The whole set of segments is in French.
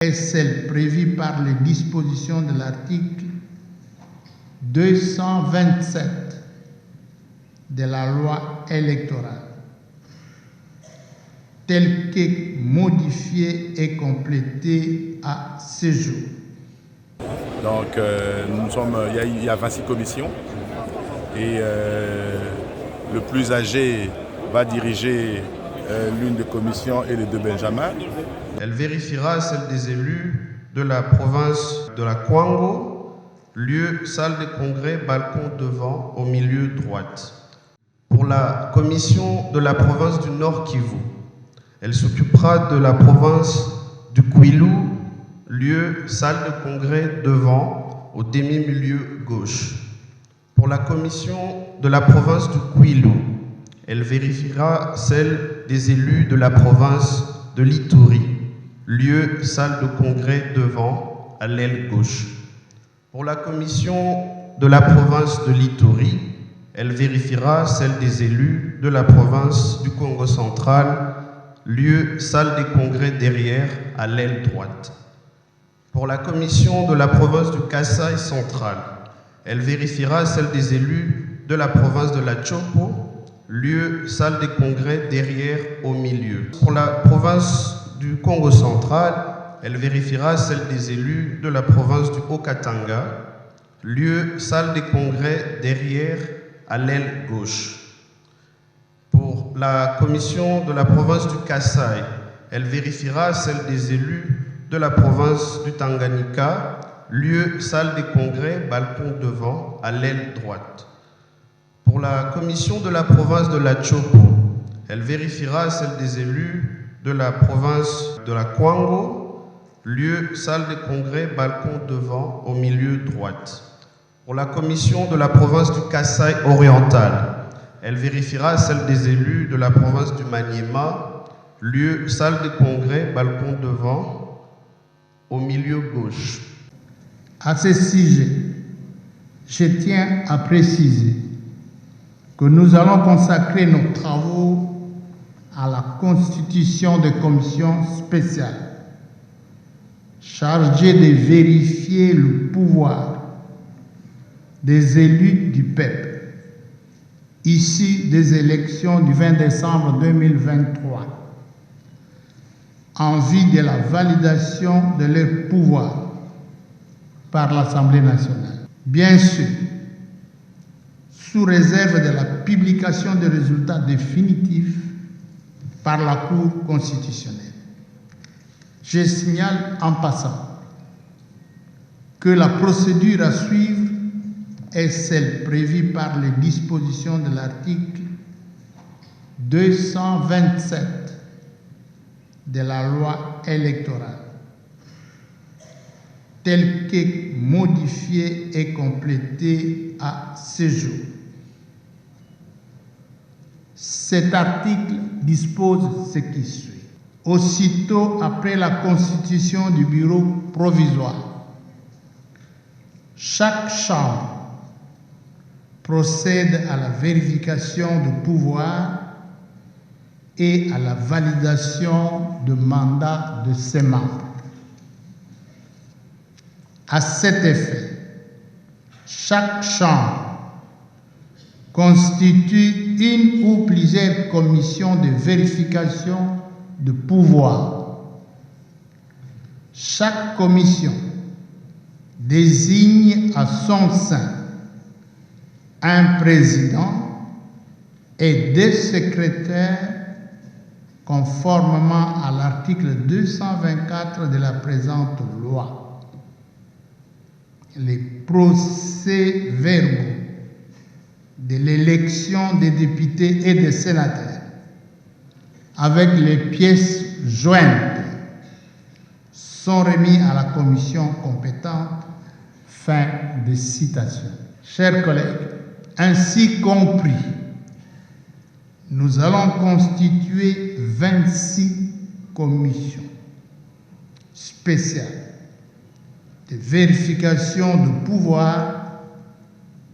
est celle prévue par les dispositions de l'article 227 de la loi électorale, telle que modifiée et complétée à ce jour. Donc, il y a 26 commissions et le plus âgé va diriger l'une des commissions et les deux Benjamin. Elle vérifiera celle des élus de la province de la Kwango, lieu salle de congrès, balcon devant, au milieu droite. Pour la commission de la province du Nord Kivu, elle s'occupera de la province du Kwilu, lieu salle de congrès devant, au demi-milieu gauche. Pour la commission de la province du Kwilu, elle vérifiera celle des élus de la province de l'Ituri, lieu salle de congrès devant, à l'aile gauche. Pour la commission de la province de l'Ituri, elle vérifiera celle des élus de la province du Congo central, lieu salle des congrès derrière, à l'aile droite. Pour la commission de la province du Kasaï central, elle vérifiera celle des élus de la province de la Chopo, lieu salle des congrès derrière, au milieu. Pour la province du Congo central, elle vérifiera celle des élus de la province du Haut-Katanga, lieu salle des congrès derrière, à l'aile gauche. Pour la commission de la province du Kasaï, elle vérifiera celle des élus de la province du Tanganyika, lieu salle des congrès, balcon devant, à l'aile droite. Pour la commission de la province de la Chopo, elle vérifiera celle des élus de la province de la Kwango, lieu salle des congrès, balcon devant, au milieu droite. Pour la commission de la province du Kasaï oriental, elle vérifiera celle des élus de la province du Maniema, lieu salle des congrès, balcon devant, au milieu gauche. À ce sujet, je tiens à préciser que nous allons consacrer nos travaux à la constitution de commissions spéciales chargées de vérifier le pouvoir des élus du peuple issus des élections du 20 décembre 2023 en vue de la validation de leur pouvoir par l'Assemblée nationale. Bien sûr, sous réserve de la publication des résultats définitifs par la Cour constitutionnelle. Je signale en passant que la procédure à suivre est celle prévue par les dispositions de l'article 227 de la loi électorale, telle que modifiée et complétée à ce jour. Cet article dispose ce qui suit. Aussitôt après la constitution du bureau provisoire, chaque chambre procède à la vérification du pouvoir et à la validation du mandat de ses membres. À cet effet, chaque chambre constitue une ou plusieurs commissions de vérification de pouvoir. Chaque commission désigne à son sein un président et deux secrétaires conformément à l'article 224 de la présente loi. Les procès-verbaux de l'élection des députés et des sénateurs avec les pièces jointes sont remis à la commission compétente. Fin de citation. Chers collègues, ainsi compris, nous allons constituer 26 commissions spéciales de vérification de pouvoir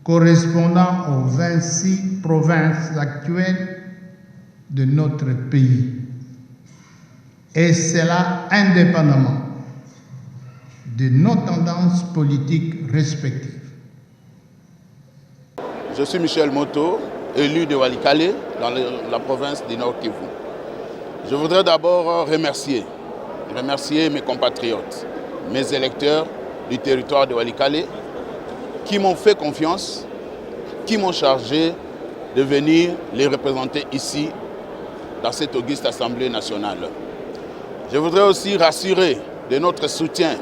correspondant aux 26 provinces actuelles de notre pays. Et cela indépendamment de nos tendances politiques respectives. Je suis Michel Moto, élu de Walikale dans la province du Nord Kivu. Je voudrais d'abord remercier mes compatriotes, mes électeurs du territoire de Walikale qui m'ont fait confiance, qui m'ont chargé de venir les représenter ici dans cette auguste Assemblée nationale. Je voudrais aussi rassurer de notre soutien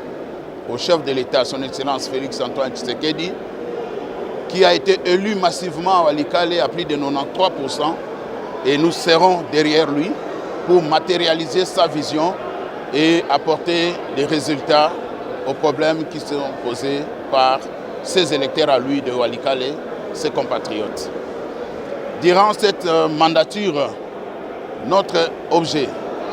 au chef de l'État, son Excellence Félix-Antoine Tshisekedi, qui a été élu massivement à Walikale à plus de 93%, et nous serons derrière lui pour matérialiser sa vision et apporter des résultats aux problèmes qui sont posés par ses électeurs à lui de Walikale, ses compatriotes. Durant cette mandature, notre objet,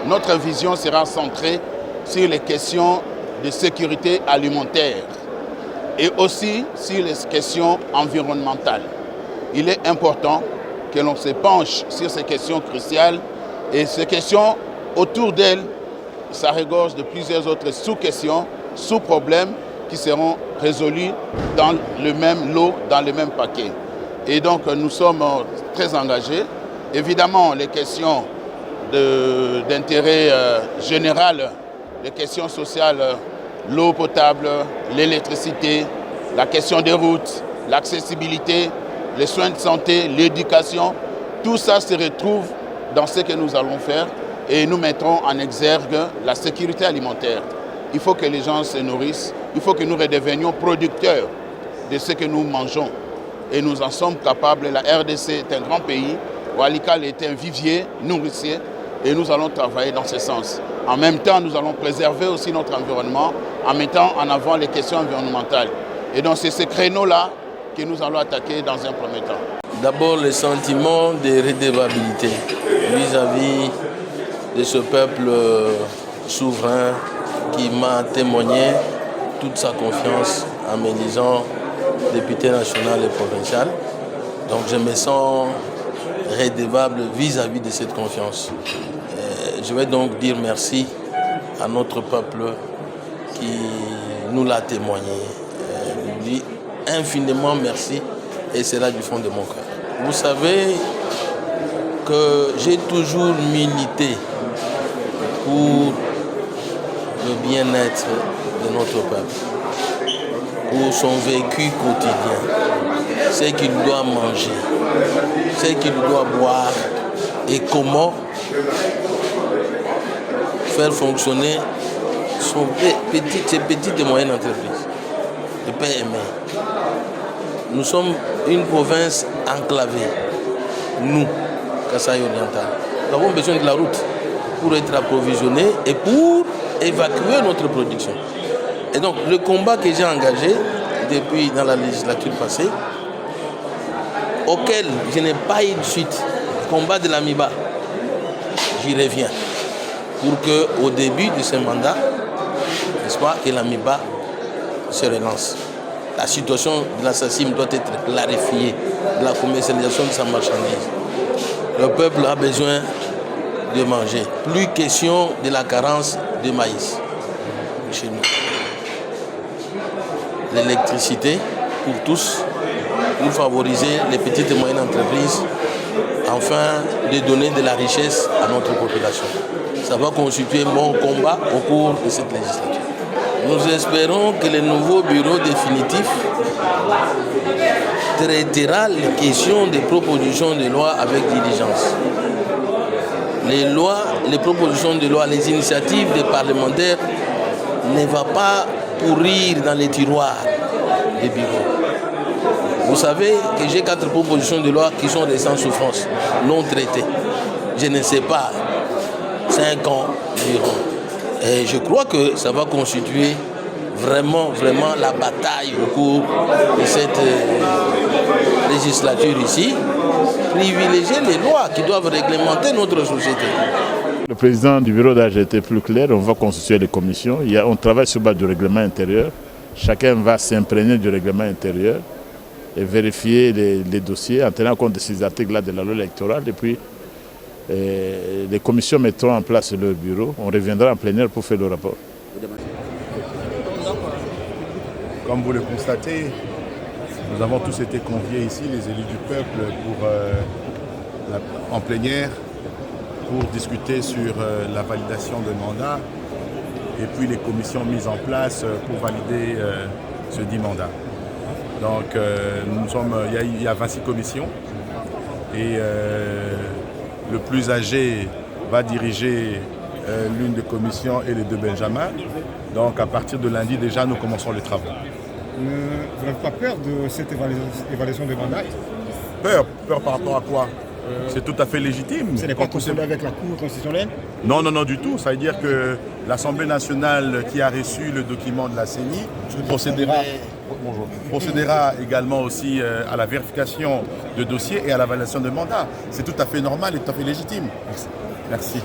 notre vision sera centrée sur les questions de sécurité alimentaire et aussi sur les questions environnementales. Il est important que l'on se penche sur ces questions cruciales et ces questions, autour d'elles, ça regorge de plusieurs autres sous-questions, sous-problèmes qui seront résolus dans le même lot, dans le même paquet. Et donc nous sommes très engagés. Évidemment, les questions d'intérêt général, les questions sociales, l'eau potable, l'électricité, la question des routes, l'accessibilité, les soins de santé, l'éducation, tout ça se retrouve dans ce que nous allons faire et nous mettrons en exergue la sécurité alimentaire. Il faut que les gens se nourrissent, il faut que nous redevenions producteurs de ce que nous mangeons. Et nous en sommes capables. La RDC est un grand pays, Walikale est un vivier nourricier et nous allons travailler dans ce sens. En même temps, nous allons préserver aussi notre environnement en mettant en avant les questions environnementales. Et donc c'est ce créneau-là que nous allons attaquer dans un premier temps. D'abord, le sentiment de redevabilité vis-à-vis de ce peuple souverain qui m'a témoigné toute sa confiance en me disant député national et provincial. Donc je me sens redevable vis-à-vis de cette confiance. Je vais donc dire merci à notre peuple qui nous l'a témoigné. Je lui dis infiniment merci et c'est là du fond de mon cœur. Vous savez que j'ai toujours milité pour le bien-être de notre peuple, pour son vécu quotidien, ce qu'il doit manger, ce qu'il doit boire et comment faire fonctionner ses petites et moyennes entreprises, les PME. Nous sommes une province enclavée, nous, Kasaï Oriental. Nous avons besoin de la route pour être approvisionnés et pour évacuer notre production. Et donc le combat que j'ai engagé depuis dans la législature passée, auquel je n'ai pas eu de suite, combat de l'AMIBA, j'y reviens. Pour qu'au début de ce mandat, n'est-ce pas, que l'AMIBA se relance. La situation de la SACIM doit être clarifiée, de la commercialisation de sa marchandise. Le peuple a besoin de manger. Plus question de la carence de maïs chez nous. L'électricité pour tous, pour favoriser les petites et moyennes entreprises, afin de donner de la richesse à notre population. Ça va constituer un bon combat au cours de cette législature. Nous espérons que le nouveau bureau définitif traitera les questions des propositions de loi avec diligence. Les propositions de loi, les initiatives des parlementaires ne vont pas pourrir dans les tiroirs des bureaux. Vous savez que j'ai 4 propositions de loi qui sont des sans souffrance, non traitées. Je ne sais pas, 5 ans environ. Et je crois que ça va constituer vraiment la bataille au cours de cette législature ici. Privilégier les lois qui doivent réglementer notre société. Le président du bureau d'âge était plus clair, on va constituer les commissions. On travaille sur base du règlement intérieur. Chacun va s'imprégner du règlement intérieur et vérifier les dossiers en tenant compte de ces articles-là de la loi électorale. Et puis, les commissions mettront en place leur bureau. On reviendra en plénière pour faire le rapport. Comme vous le constatez, nous avons tous été conviés ici, les élus du peuple, en plénière, pour discuter sur la validation de mandat et puis les commissions mises en place pour valider ce dit mandat. Donc il y a 26 commissions et le plus âgé va diriger l'une des commissions et les deux Benjamin. Donc à partir de lundi déjà nous commençons les travaux. Vous n'avez pas peur de cette évaluation de mandat? Peur par rapport à quoi? C'est tout à fait légitime. Ce n'est pas consolé avec la Cour constitutionnelle? Non, du tout. Ça veut dire que l'Assemblée nationale qui a reçu le document de la CENI procédera également aussi à la vérification de dossiers et à la validation de mandat. C'est tout à fait normal et tout à fait légitime. Merci.